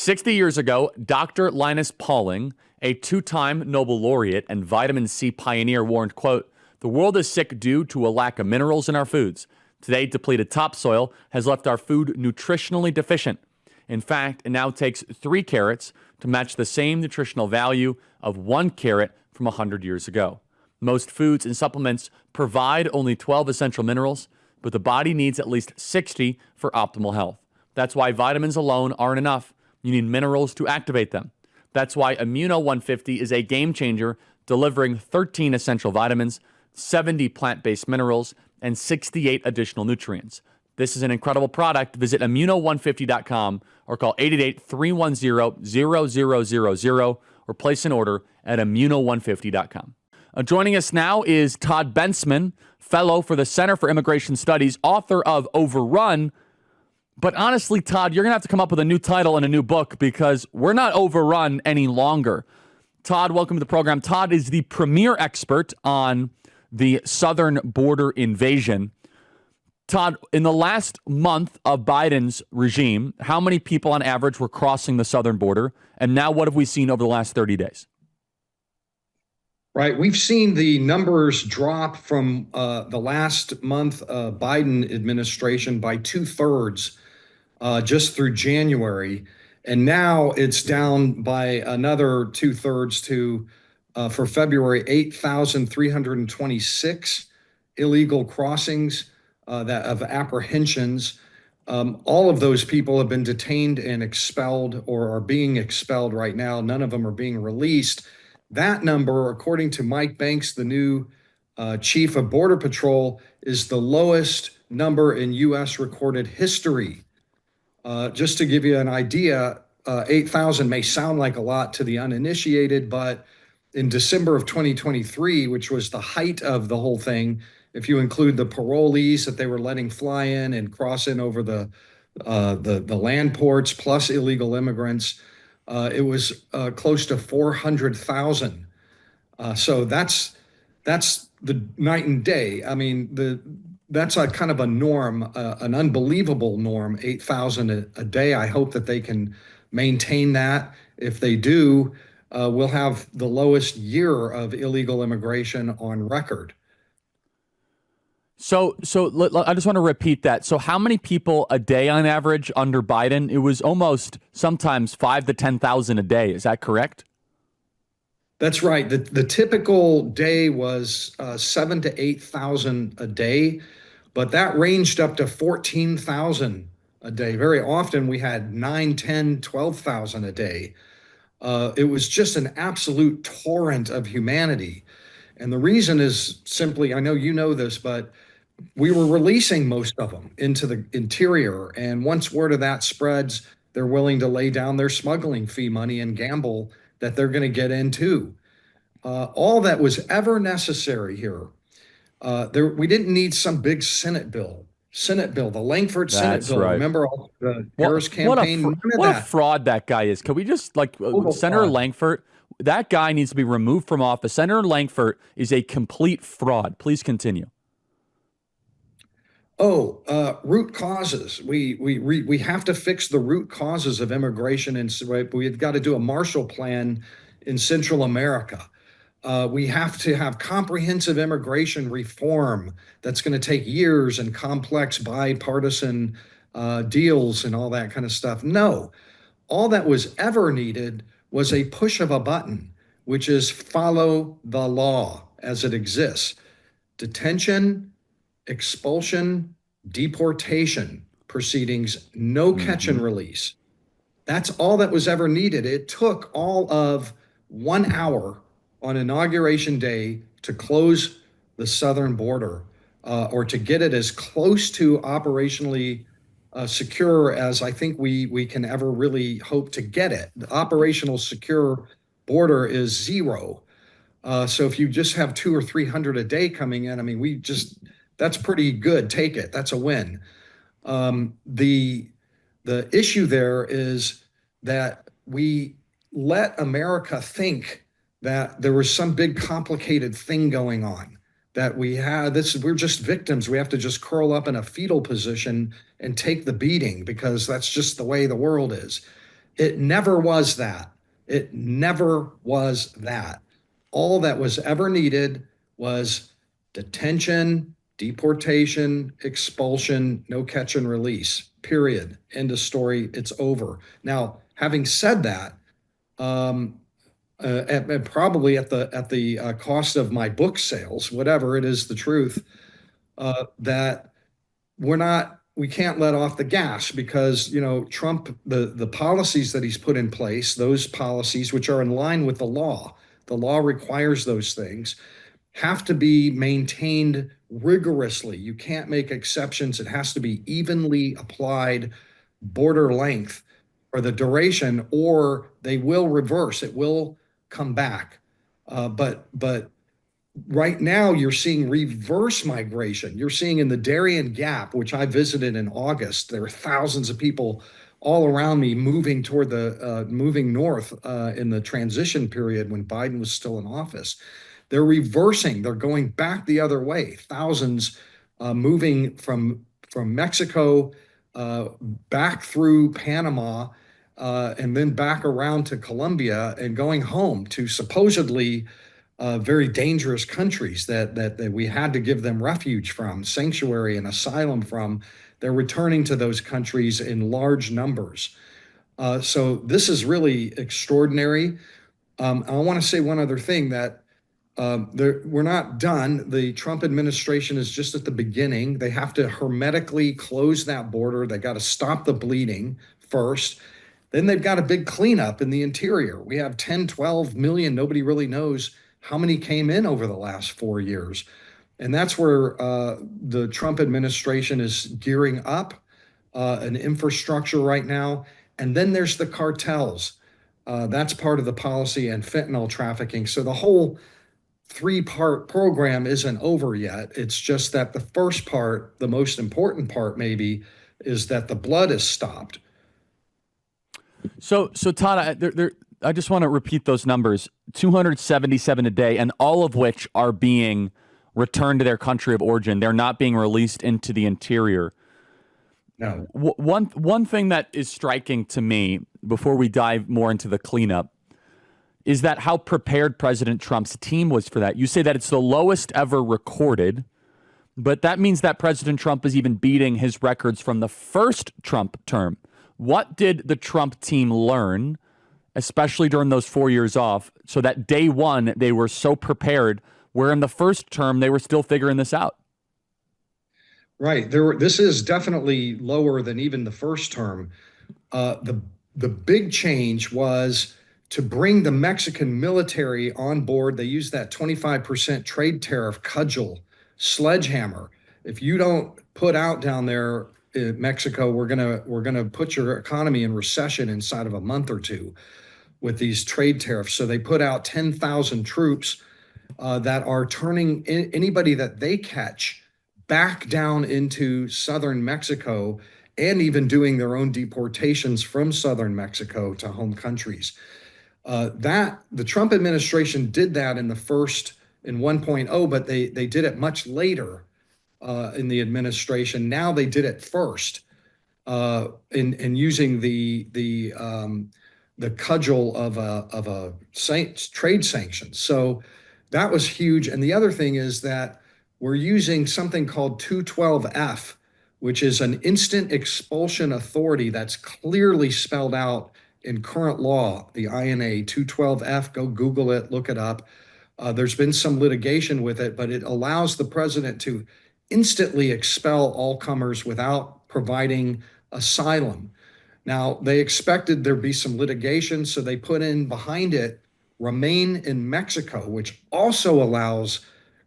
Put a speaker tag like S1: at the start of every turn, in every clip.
S1: 60 years ago, Dr. Linus Pauling, a two-time Nobel laureate and vitamin C pioneer, warned, quote, "The world is sick due to a lack of minerals in our foods. Today, depleted topsoil has left our food nutritionally deficient. In fact, it now takes 3 carrots to match the same nutritional value of 1 carrot from 100 years ago. Most foods and supplements provide only 12 essential minerals, but the body needs at least 60 for optimal health. That's why vitamins alone aren't enough. You need minerals to activate them. That's why Immuno 150 is a game changer, delivering 13 essential vitamins, 70 plant-based minerals, and 68 additional nutrients. This is an incredible product. Visit immuno150.com or call 888-310-0000 or place an order at immuno150.com. Joining us now is Todd Bensman, fellow for the Center for Immigration Studies, author of Overrun. But honestly, Todd, you're going to have to come up with a new title and a new book because we're not overrun any longer. Todd, welcome to the program. Todd is the premier expert on the southern border invasion. Todd, in the last month of Biden's regime, how many people on average were crossing the southern border? And now what have we seen over the last 30 days?
S2: Right. We've seen the numbers drop from the last month Biden administration by 2/3 just through January. And now it's down by another 2/3 to, for February, 8,326 illegal crossings of apprehensions. All of those people have been detained and expelled or are being expelled right now. None of them are being released. That number, according to Mike Banks, the new chief of Border Patrol, is the lowest number in U.S. recorded history. Just to give you an idea, 8,000 may sound like a lot to the uninitiated, but in December of 2023, which was the height of the whole thing, if you include the parolees that they were letting fly in and cross in over the land ports, plus illegal immigrants, it was close to 400,000. So that's the night and day. I mean, that's a kind of a norm, an unbelievable norm, 8,000 a day. I hope that they can maintain that. If they do, we'll have the lowest year of illegal immigration on record.
S1: So I just want to repeat that. So how many people a day on average under Biden? It was almost sometimes 5,000 to 10,000 a day. Is that correct?
S2: That's right. The typical day was 7,000 to 8,000 a day, but that ranged up to 14,000 a day. Very often we had 9, 10, 12,000 a day. It was just an absolute torrent of humanity. And the reason is simply, I know you know this, but we were releasing most of them into the interior. And once word of that spreads, they're willing to lay down their smuggling fee money and gamble that they're going to get into. All that was ever necessary here. We didn't need some big Senate bill, the Langford Senate bill.
S1: Right.
S2: Remember all the Harris campaign?
S1: What a fraud that guy is. Can we just, Senator Langford, that guy needs to be removed from office. Senator Langford is a complete fraud. Please continue.
S2: Root causes. We have to fix the root causes of immigration, and we've got to do a Marshall Plan in Central America. We have to have comprehensive immigration reform that's going to take years and complex bipartisan deals and all that kind of stuff. No, all that was ever needed was a push of a button, which is follow the law as it exists. Detention, expulsion, deportation proceedings, no catch and release. That's all that was ever needed. It took all of 1 hour on Inauguration Day to close the southern border, or to get it as close to operationally secure as I think we can ever really hope to get it. The operational secure border is 0. So if you just have 200 or 300 a day coming in, I mean, that's pretty good. Take it. That's a win. The issue there is that we let America think that there was some big complicated thing going on, that we're just victims. We have to just curl up in a fetal position and take the beating because that's just the way the world is. It never was that. It never was that. All that was ever needed was detention, deportation, expulsion, no catch and release, period. End of story. It's over. Now, having said that, um, and probably at the cost of my book sales, whatever it is, the truth, that we can't let off the gas because Trump, the policies that he's put in place, those policies which are in line with the law requires those things, have to be maintained rigorously. You can't make exceptions. It has to be evenly applied, border length or the duration, or they will reverse. It will come back. But right now you're seeing reverse migration. You're seeing in the Darien Gap, which I visited in August, there are thousands of people all around me moving toward moving north in the transition period when Biden was still in office. They're reversing. They're going back the other way. Thousands moving from Mexico back through Panama and then back around to Colombia and going home to supposedly very dangerous countries that we had to give them refuge from, sanctuary and asylum from. They're returning to those countries in large numbers. So this is really extraordinary. I want to say one other thing that we're not done. The Trump administration is just at the beginning. They have to hermetically close that border. They got to stop the bleeding first. Then they've got a big cleanup in the interior. We have 10, 12 million. Nobody really knows how many came in over the last 4 years. And that's where the Trump administration is gearing up an infrastructure right now. And then there's the cartels. That's part of the policy and fentanyl trafficking. So the whole three-part program isn't over yet. It's just that the first part, the most important part maybe, is that the blood is stopped.
S1: So Todd, I just want to repeat those numbers: 277 a day, and all of which are being returned to their country of origin. They're not being released into the interior.
S2: No.
S1: One thing that is striking to me before we dive more into the cleanup is that how prepared President Trump's team was for that. You say that it's the lowest ever recorded, but that means that President Trump is even beating his records from the first Trump term. What did the Trump team learn, especially during those 4 years off, so that day one they were so prepared, where in the first term they were still figuring this out?
S2: Right. This is definitely lower than even the first term. The big change was to bring the Mexican military on board. They used that 25% trade tariff cudgel sledgehammer. If you don't put out down there in Mexico, we're gonna put your economy in recession inside of a month or two with these trade tariffs. So they put out 10,000 troops that are turning anybody that they catch back down into southern Mexico and even doing their own deportations from southern Mexico to home countries. That the Trump administration did that in 1.0, but they did it much later in the administration. Now they did it first in using the cudgel of a trade sanctions. So that was huge. And the other thing is that we're using something called 212F, which is an instant expulsion authority that's clearly spelled out in current law, the INA 212F. Go Google it, look it up. There's been some litigation with it, but it allows the president to instantly expel all comers without providing asylum. Now, they expected there'd be some litigation, so they put in behind it remain in Mexico, which also allows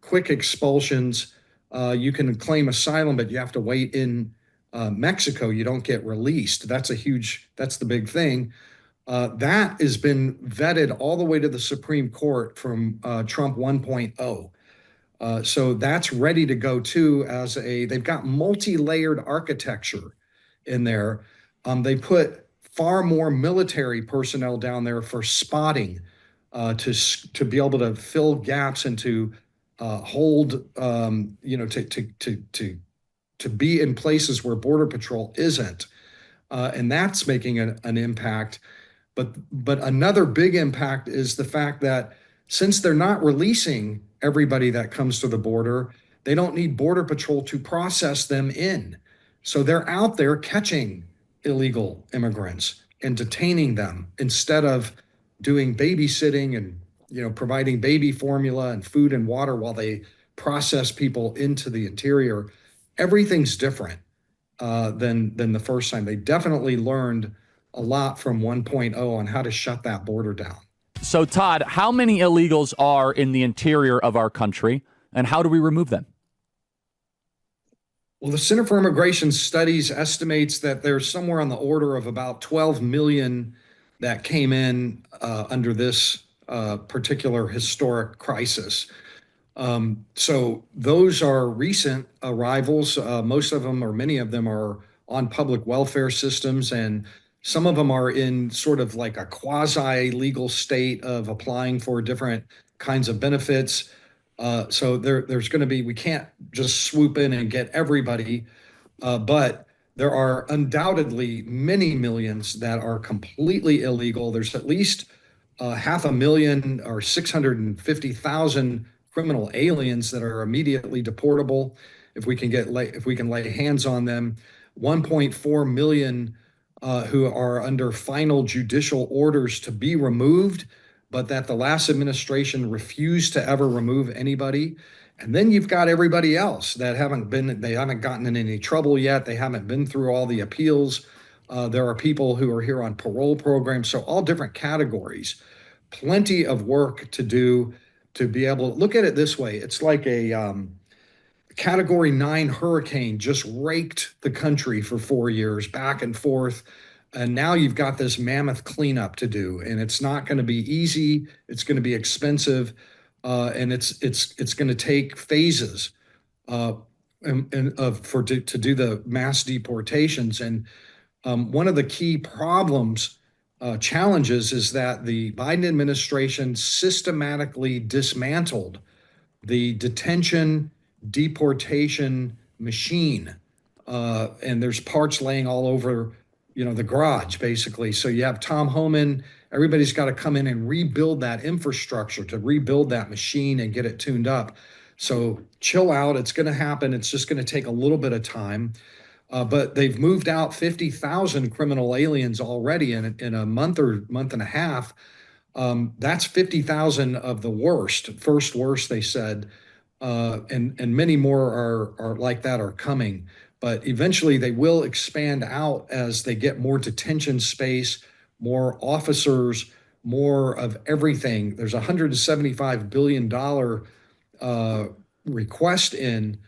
S2: quick expulsions. You can claim asylum, but you have to wait in Mexico. You don't get released. That's the big thing. That has been vetted all the way to the Supreme Court from Trump 1.0. So that's ready to go too. They've got multi-layered architecture in there. They put far more military personnel down there for spotting, to be able to fill gaps and to hold, to be in places where Border Patrol isn't, and that's making an impact. But another big impact is the fact that since they're not releasing everybody that comes to the border, they don't need Border Patrol to process them in. So they're out there catching illegal immigrants and detaining them instead of doing babysitting and providing baby formula and food and water while they process people into the interior. Everything's different than the first time. They definitely learned a lot from 1.0 on how to shut that border down.
S1: So, Todd, how many illegals are in the interior of our country, and how do we remove them?
S2: Well, the Center for Immigration Studies estimates that there's somewhere on the order of about 12 million that came in under this particular historic crisis. So those are recent arrivals. Most of them, or many of them, are on public welfare systems, and some of them are in sort of like a quasi-legal state of applying for different kinds of benefits. So there's going to be, we can't just swoop in and get everybody, but there are undoubtedly many millions that are completely illegal. There's at least 500,000 or 650,000 criminal aliens that are immediately deportable if we can lay hands on them. 1.4 million who are under final judicial orders to be removed, but that the last administration refused to ever remove anybody. And then you've got everybody else that they haven't gotten in any trouble yet. They haven't been through all the appeals. There are people who are here on parole programs, so all different categories. Plenty of work to do to be able to look at it this way. It's like a Category 9 hurricane just raked the country for 4 years, back and forth. And now you've got this mammoth cleanup to do, and it's not going to be easy. It's going to be expensive, and it's going to take phases to do the mass deportations. And one of the key challenges is that the Biden administration systematically dismantled the detention deportation machine. And there's parts laying all over, the garage, basically. So you have Tom Homan, everybody's got to come in and rebuild that infrastructure, to rebuild that machine and get it tuned up. So chill out. It's going to happen. It's just going to take a little bit of time. But they've moved out 50,000 criminal aliens already in a month or month and a half. That's 50,000 of the first worst, they said. And many more are like that are coming. But eventually they will expand out as they get more detention space, more officers, more of everything. There's a $175 billion request in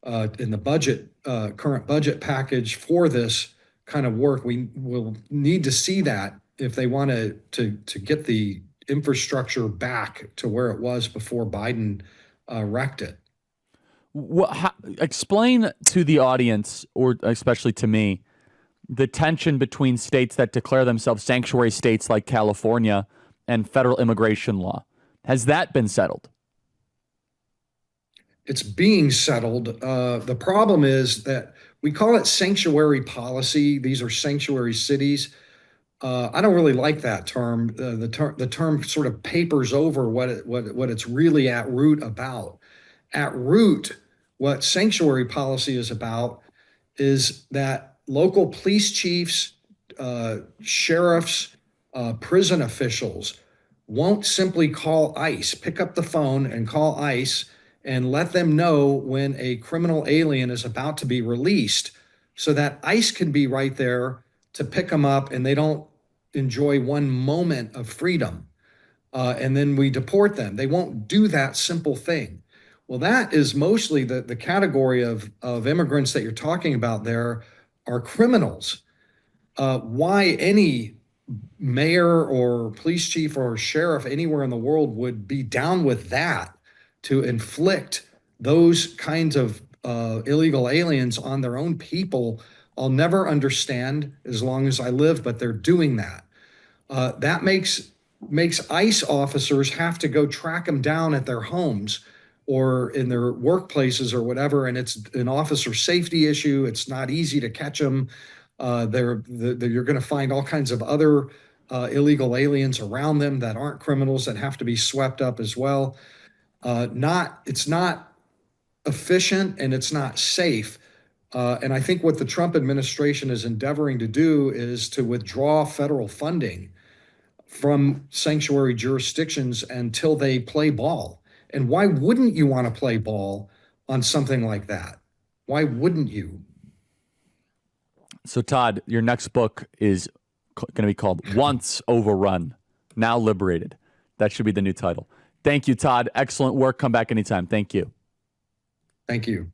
S2: the current budget package for this kind of work. We will need to see that if they want to get the infrastructure back to where it was before Biden wrecked it.
S1: Explain to the audience, or especially to me, the tension between states that declare themselves sanctuary states like California and federal immigration law. Has that been settled?
S2: It's being settled. The problem is that we call it sanctuary policy. These are sanctuary cities. I don't really like that term. The term sort of papers over what it's really at root about. At root, what sanctuary policy is about is that local police chiefs, sheriffs, prison officials won't simply call ICE, pick up the phone and call ICE and let them know when a criminal alien is about to be released, so that ICE can be right there to pick them up and they don't enjoy one moment of freedom. And then we deport them. They won't do that simple thing. Well, that is mostly the category of immigrants that you're talking about there are criminals. Why any mayor or police chief or sheriff anywhere in the world would be down with that to inflict those kinds of illegal aliens on their own people, I'll never understand as long as I live, but they're doing that. That makes ICE officers have to go track them down at their homes or in their workplaces or whatever, and it's an officer safety issue. It's not easy to catch them. You're going to find all kinds of other illegal aliens around them that aren't criminals that have to be swept up as well. It's not efficient and it's not safe. And I think what the Trump administration is endeavoring to do is to withdraw federal funding from sanctuary jurisdictions until they play ball. And why wouldn't you want to play ball on something like that? Why wouldn't you?
S1: So, Todd, your next book is going to be called Once Overrun, Now Liberated. That should be the new title. Thank you, Todd. Excellent work. Come back anytime. Thank you.
S2: Thank you.